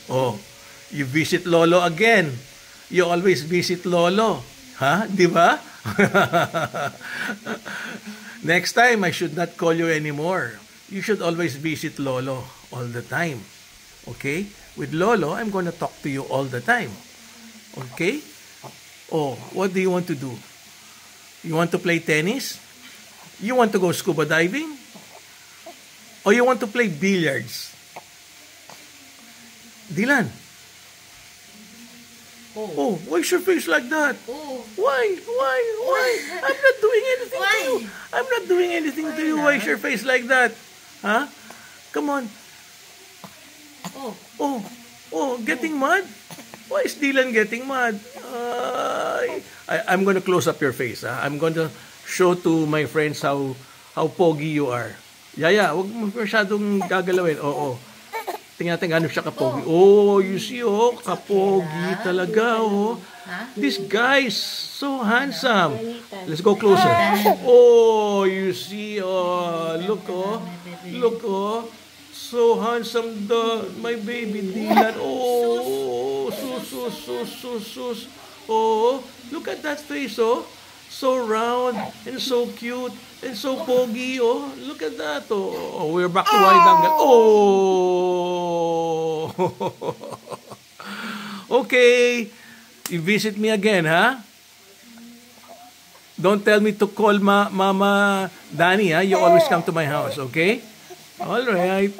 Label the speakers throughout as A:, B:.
A: Oh, you visit Lolo again. You always visit Lolo. Ha? Di ba? Next time, I should not call you anymore. You should always visit Lolo all the time. Okay? With Lolo, I'm going to talk to you all the time. Okay? Oh, what do you want to do? You want to play tennis? You want to go scuba diving? Or you want to play billiards? Dylan. Oh, why's your face like that?
B: Oh.
A: Why? I'm not doing anything to you. I'm not doing anything to you. Why's your face like that? Huh? Come on. Oh, getting mad? Why is Dylan getting mad? I'm going to close up your face. I'm going to show to my friends how pogi you are. Yaya, huwag mo masyadong gagalawin. Oo. Tingnan natin gano'n siya kapogi. Oh, you see, kapogi talaga, This guy is so handsome. Let's go closer. Oh, you see, look, so handsome, my baby Dylan. Oh, sus. Oh, look at that face, so round and so cute and so pogi, look at that, we're back to wide angle. Okay, you visit me again, Don't tell me to call Mama Danny, You always come to my house, okay? All right.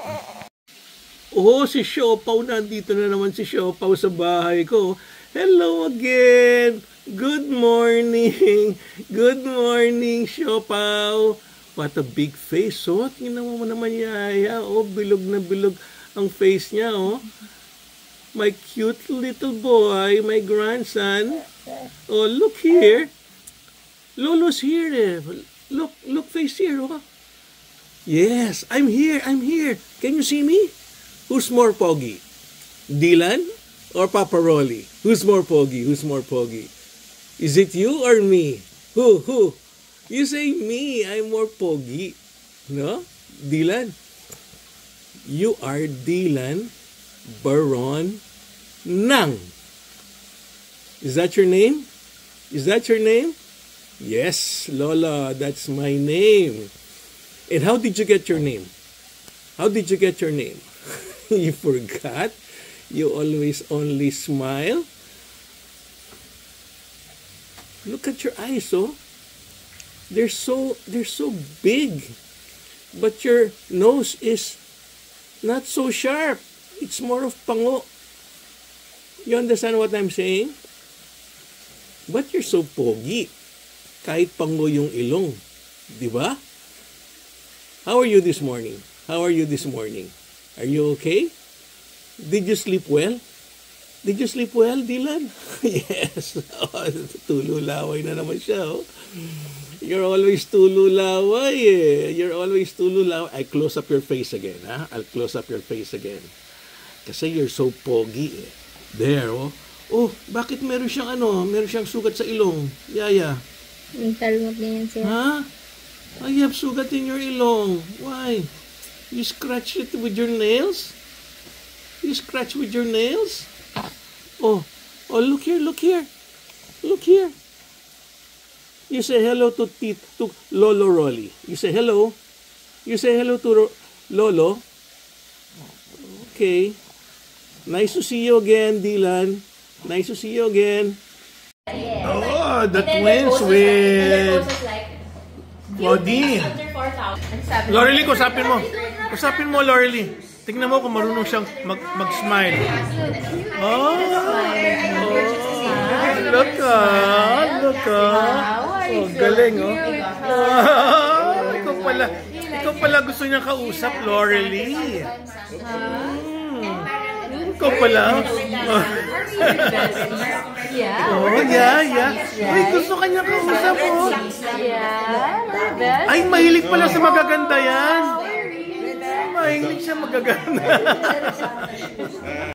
A: Oh, si Siopaw, nandito na naman si Siopaw sa bahay ko. Hello again. Good morning. Good morning, Siopaw. What a big face, Tingnan mo naman, Yaya. Bilog na bilog ang face niya, My cute little boy, my grandson. Oh, look here. Lolo's here. Look face here, Yes, I'm here. Can you see me? Who's more pogi? Dylan or Papa Rolly? Who's more pogi? Is it you or me? Who? You say me, I'm more pogi. No? Dylan? You are Dylan Baron Nang. Is that your name? Yes, Lola, that's my name. And how did you get your name? You forgot? You always only smile? Look at your eyes, They're so big. But your nose is not so sharp. It's more of pango. You understand what I'm saying? But you're so pogi. Kahit pango yung ilong. Diba? How are you this morning? Are you okay? Did you sleep well? Dylan? Yes. Tululaway na naman siya, You're always tululaway, I close up your face again, I'll close up your face again. Kasi you're so pogi, There, Oh, bakit meron siyang sugat sa ilong? Yaya.
B: Talmot na yan siya.
A: You have sugat in your ilong. Why? You scratch it with your nails? Oh, look here. You say hello to Lolo Rolly. You say hello to Lolo. Okay. Nice to see you again, Dylan. Oh, the twins with Claudine. Lorely, kusapin mo, Lorely. Tingnan mo kung marunong siyang mag-smile. Oh, look. Oh, galing, Ikaw pala gusto niya kausap, Lorely. Ikaw pala. Wait, gusto kanya kausap, Ay, mahilig pala sa magaganda yan. Mahilig siya magaganda.